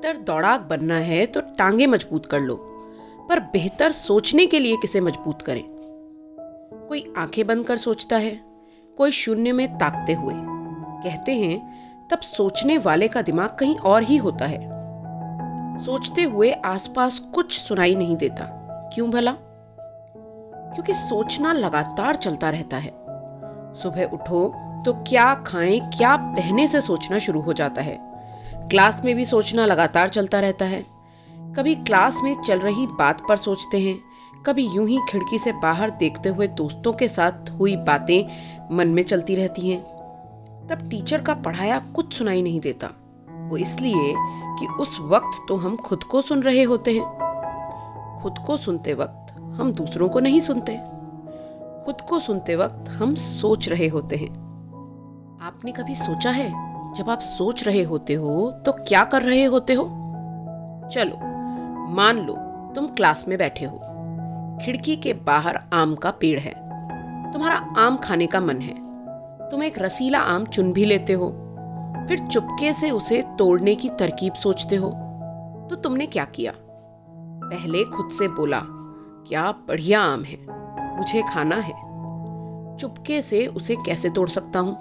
बेहतर दौड़ाक बनना है तो टांगे मजबूत कर लो, पर बेहतर सोचने के लिए किसे मजबूत करें? कोई आंखें बंद कर सोचता है, कोई शून्य में ताकते हुए। कहते हैं तब सोचने वाले का दिमाग कहीं और ही होता है। सोचते हुए आसपास कुछ सुनाई नहीं देता। क्यों भला? क्योंकि सोचना लगातार चलता रहता है। सुबह उठो तो क्या खाएं, क्या पहने से सोचना शुरू हो जाता है। क्लास में भी सोचना लगातार चलता रहता है। कभी क्लास में चल रही बात पर सोचते हैं, कभी यूं ही खिड़की से बाहर देखते हुए दोस्तों के साथ हुई बातें मन में चलती रहती हैं। तब टीचर का पढ़ाया कुछ सुनाई नहीं देता। वो इसलिए कि उस वक्त तो हम खुद को सुन रहे होते हैं। खुद को सुनते वक्त हम दूसरों को नहीं सुनते। खुद को सुनते वक्त हम सोच रहे होते हैं। आपने कभी सोचा है जब आप सोच रहे होते हो तो क्या कर रहे होते हो? चलो मान लो तुम क्लास में बैठे हो। खिड़की के बाहर आम का पेड़ है। तुम्हारा आम खाने का मन है। तुम एक रसीला आम चुन भी लेते हो। फिर चुपके से उसे तोड़ने की तरकीब सोचते हो। तो तुमने क्या किया? पहले खुद से बोला, क्या बढ़िया आम है, मुझे खाना है। चुपके से उसे कैसे तोड़ सकता हूं?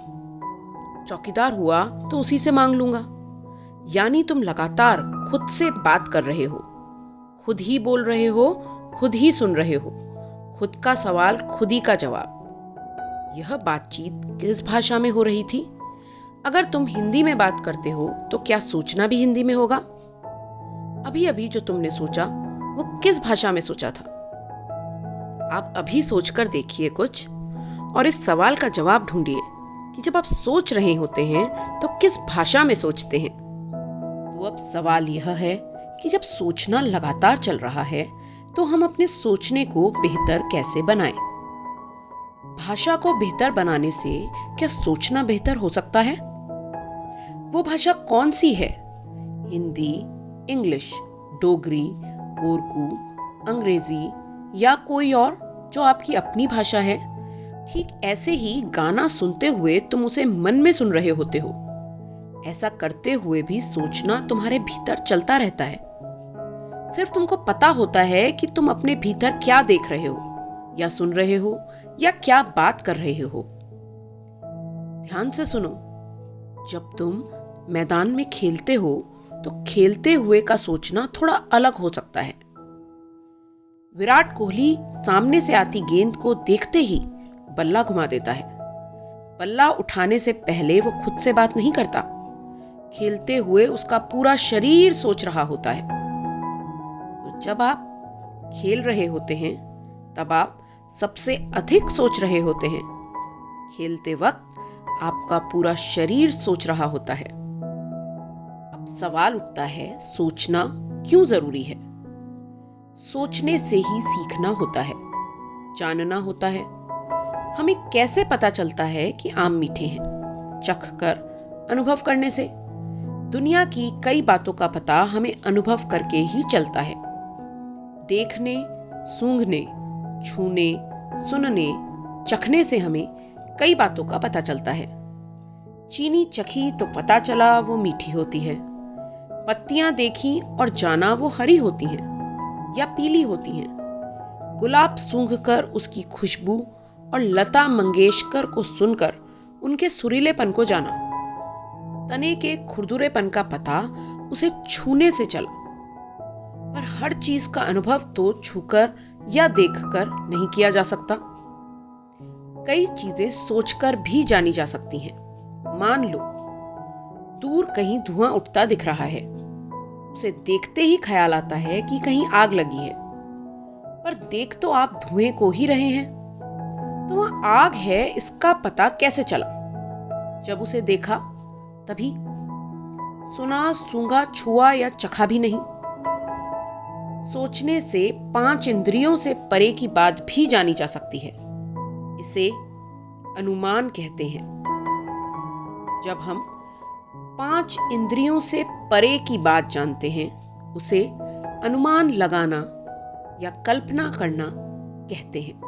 चौकीदार हुआ तो उसी से मांग लूंगा। यानी तुम लगातार खुद से बात कर रहे हो, खुद ही बोल रहे हो, खुद ही सुन रहे हो, खुद का सवाल खुद ही का जवाब। यह बातचीत किस भाषा में हो रही थी? अगर तुम हिंदी में बात करते हो तो क्या सोचना भी हिंदी में होगा? अभी अभी जो तुमने सोचा वो किस भाषा में सोचा था? आप अभी सोचकर देखिए कुछ और इस सवाल का जवाब ढूंढिए कि जब आप सोच रहे होते हैं तो किस भाषा में सोचते हैं। तो अब सवाल यह है कि जब सोचना लगातार चल रहा है तो हम अपने सोचने को बेहतर कैसे बनाएं? भाषा को बेहतर बनाने से क्या सोचना बेहतर हो सकता है? वो भाषा कौन सी है? हिंदी, इंग्लिश, डोगरी, कोरकू, अंग्रेजी या कोई और जो आपकी अपनी भाषा है? ठीक ऐसे ही गाना सुनते हुए तुम उसे मन में सुन रहे होते हो। ऐसा करते हुए भी सोचना तुम्हारे भीतर चलता रहता है। सिर्फ तुमको पता होता है कि तुम अपने भीतर क्या देख रहे हो या सुन रहे हो या क्या बात कर रहे हो। ध्यान से सुनो, जब तुम मैदान में खेलते हो तो खेलते हुए का सोचना थोड़ा अलग हो सकता है। विराट कोहली सामने से आती गेंद को देखते ही बल्ला घुमा देता है। बल्ला उठाने से पहले वो खुद से बात नहीं करता। खेलते हुए उसका पूरा शरीर सोच रहा होता है। तो जब आप खेल रहे होते हैं तब आप सबसे अधिक सोच रहे होते हैं। खेलते वक्त आपका पूरा शरीर सोच रहा होता है। अब सवाल उठता है, सोचना क्यों जरूरी है? सोचने से ही सीखना होता है, जानना होता है। हमें कैसे पता चलता है कि आम मीठे हैं? चख कर, अनुभव करने से। दुनिया की कई बातों का पता हमें अनुभव करके ही चलता है। देखने, सूंघने, छूने, सुनने, चखने से हमें कई बातों का पता चलता है। चीनी चखी तो पता चला वो मीठी होती है। पत्तियां देखी और जाना वो हरी होती हैं या पीली होती हैं। गुलाब सूंघकर उसकी खुशबू और लता मंगेशकर को सुनकर उनके सुरीलेपन को जाना। तने के खुरदुरेपन का पता उसे छूने से चला। पर हर चीज का अनुभव तो छूकर या देखकर नहीं किया जा सकता। कई चीजें सोचकर भी जानी जा सकती हैं। मान लो दूर कहीं धुआं उठता दिख रहा है। उसे देखते ही ख्याल आता है कि कहीं आग लगी है, पर देख तो आप धुएं को ही रहे हैं। तो वहां आग है इसका पता कैसे चला? जब उसे देखा तभी। सुना, सूंघा, छुआ या चखा भी नहीं। सोचने से 5 इंद्रियों से परे की बात भी जानी जा सकती है। इसे अनुमान कहते हैं। जब हम 5 इंद्रियों से परे की बात जानते हैं उसे अनुमान लगाना या कल्पना करना कहते हैं।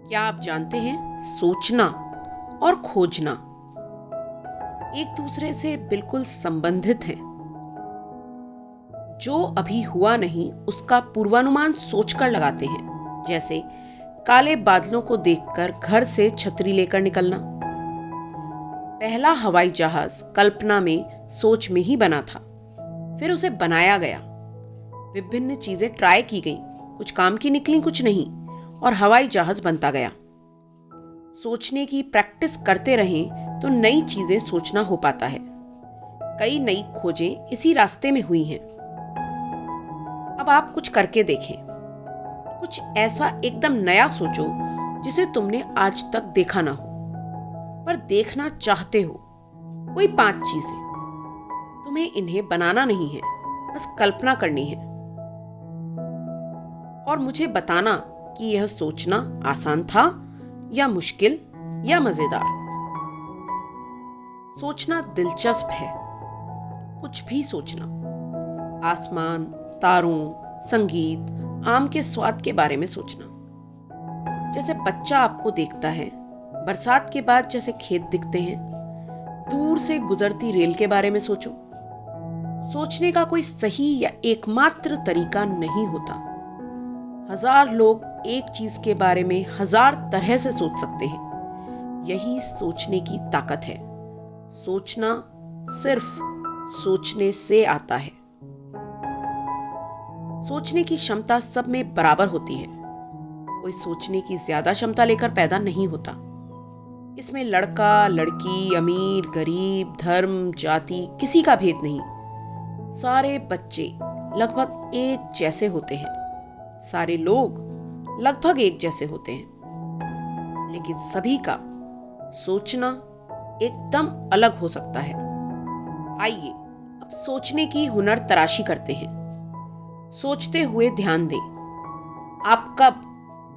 क्या आप जानते हैं, सोचना और खोजना एक दूसरे से बिल्कुल संबंधित हैं। जो अभी हुआ नहीं उसका पूर्वानुमान सोचकर लगाते हैं, जैसे काले बादलों को देखकर घर से छतरी लेकर निकलना। पहला हवाई जहाज कल्पना में, सोच में ही बना था, फिर उसे बनाया गया। विभिन्न चीजें ट्राई की गईं, कुछ काम की निकली, कुछ नहीं, और हवाई जहाज बनता गया। सोचने की प्रैक्टिस करते रहें तो नई चीजें सोचना हो पाता है। कई नई खोजें इसी रास्ते में हुई हैं। अब आप कुछ करके देखें। कुछ ऐसा एकदम नया सोचो जिसे तुमने आज तक देखा ना हो, पर देखना चाहते हो। कोई 5 चीजें। तुम्हें इन्हें बनाना नहीं है, बस कल्पना करनी है और मुझे बताना कि यह सोचना आसान था या मुश्किल या मजेदार। सोचना दिलचस्प है, कुछ भी सोचना। आसमान, तारों, संगीत, आम के स्वाद के बारे में सोचना। जैसे बच्चा आपको देखता है, बरसात के बाद जैसे खेत दिखते हैं, दूर से गुजरती रेल के बारे में सोचो। सोचने का कोई सही या एकमात्र तरीका नहीं होता। 1000 लोग एक चीज के बारे में 1000 तरह से सोच सकते हैं। यही सोचने की ताकत है। सोचना सिर्फ सोचने से आता है। सोचने की क्षमता सब में बराबर होती है। कोई सोचने की ज्यादा क्षमता लेकर पैदा नहीं होता। इसमें लड़का, लड़की, अमीर, गरीब, धर्म, जाति, किसी का भेद नहीं। सारे बच्चे लगभग एक जैसे होते हैं। सारे लोग लगभग एक जैसे होते हैं। लेकिन सभी का सोचना एकदम अलग हो सकता है। आइए अब सोचने की हुनर तराशी करते हैं। सोचते हुए ध्यान दें। आप कब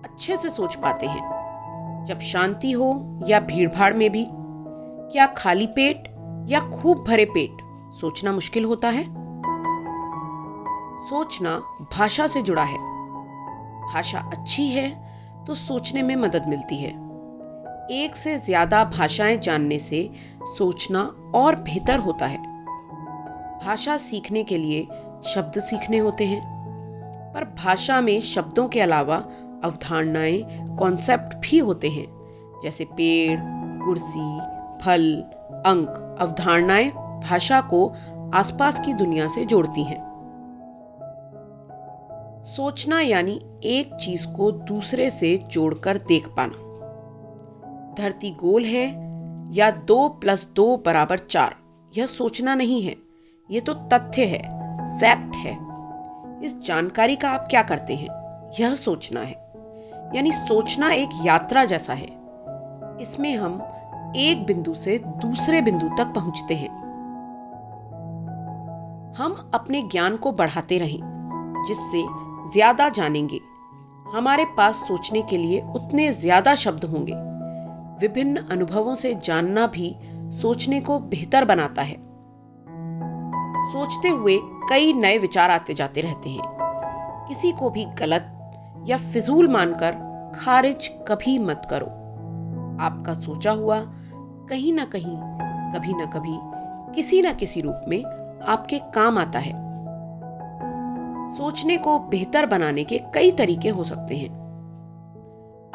अच्छे से सोच पाते हैं? जब शांति हो या भीड़भाड़ में भी? क्या खाली पेट या खूब भरे पेट सोचना मुश्किल होता है? सोचना भाषा से जुड़ा है। भाषा अच्छी है तो सोचने में मदद मिलती है। एक से ज्यादा भाषाएं जानने से सोचना और बेहतर होता है। भाषा सीखने के लिए शब्द सीखने होते हैं, पर भाषा में शब्दों के अलावा अवधारणाएं, कॉन्सेप्ट भी होते हैं, जैसे पेड़, कुर्सी, फल, अंक। अवधारणाएं भाषा को आसपास की दुनिया से जोड़ती हैं। सोचना यानी एक चीज को दूसरे से जोड़कर देख पाना। धरती गोल है या 2 + 2 = 4, यह सोचना नहीं है, यह तो तथ्य है, फैक्ट है। इस जानकारी का आप क्या करते हैं, यह सोचना है। यानी सोचना एक यात्रा जैसा है। इसमें हम एक बिंदु से दूसरे बिंदु तक पहुंचते हैं। हम अपने ज्ञान को बढ़ाते रहें, जिससे ज्यादा जानेंगे। हमारे पास सोचने के लिए उतने ज्यादा शब्द होंगे। विभिन्न अनुभवों से जानना भी सोचने को बेहतर बनाता है। सोचते हुए कई नए विचार आते जाते रहते हैं। किसी को भी गलत या फिजूल मानकर खारिज कभी मत करो। आपका सोचा हुआ कहीं ना कहीं, कभी ना कभी, किसी ना किसी रूप में आपके काम आता है। सोचने को बेहतर बनाने के कई तरीके हो सकते हैं।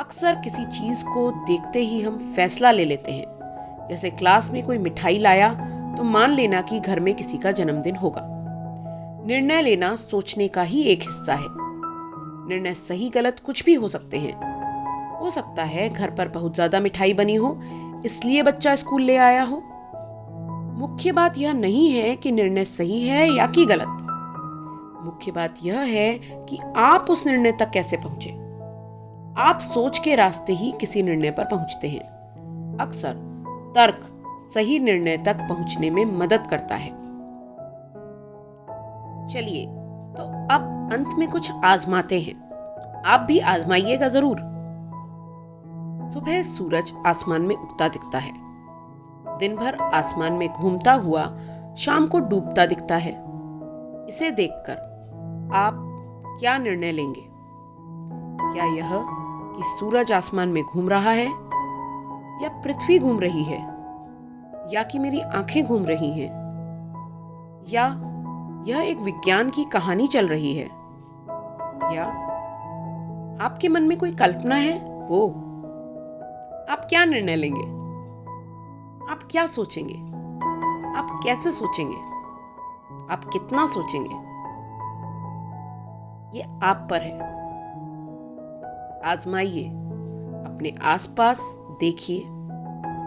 अक्सर किसी चीज को देखते ही हम फैसला ले लेते हैं। जैसे क्लास में कोई मिठाई लाया तो मान लेना कि घर में किसी का जन्मदिन होगा। निर्णय लेना सोचने का ही एक हिस्सा है। निर्णय सही गलत कुछ भी हो सकते हैं। हो सकता है घर पर बहुत ज्यादा मिठाई बनी हो, इसलिए बच्चा स्कूल ले आया हो। मुख्य बात यह नहीं है कि निर्णय सही है या कि गलत। मुख्य बात यह है कि आप उस निर्णय तक कैसे पहुंचे। आप सोच के रास्ते ही किसी निर्णय पर पहुंचते हैं। अक्सर तर्क सही निर्णय तक पहुंचने में मदद करता है। चलिए तो अब अंत में कुछ आजमाते हैं। आप भी आजमाइएगा जरूर। सुबह सूरज आसमान में उगता दिखता है। दिन भर आसमान में घूमता हुआ शाम को डूबता दिखता है। इसे देखकर आप क्या निर्णय लेंगे? क्या यह कि सूरज आसमान में घूम रहा है, या पृथ्वी घूम रही है, या कि मेरी आंखें घूम रही हैं, या यह एक विज्ञान की कहानी चल रही है, या आपके मन में कोई कल्पना है? वो आप क्या निर्णय लेंगे? आप क्या सोचेंगे? आप कैसे सोचेंगे? आप कितना सोचेंगे? ये आप पर है। आजमाइए, अपने आसपास देखिए,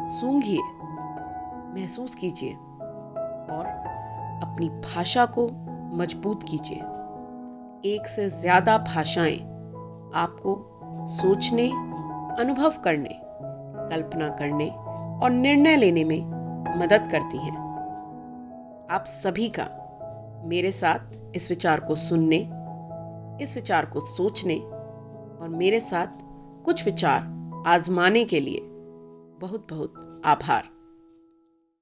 सूंघिए, महसूस कीजिए और अपनी भाषा को मजबूत कीजिए। एक से ज्यादा भाषाएं आपको सोचने, अनुभव करने, कल्पना करने और निर्णय लेने में मदद करती हैं। आप सभी का मेरे साथ इस विचार को सुनने, इस विचार को सोचने और मेरे साथ कुछ विचार आजमाने के लिए बहुत बहुत आभार।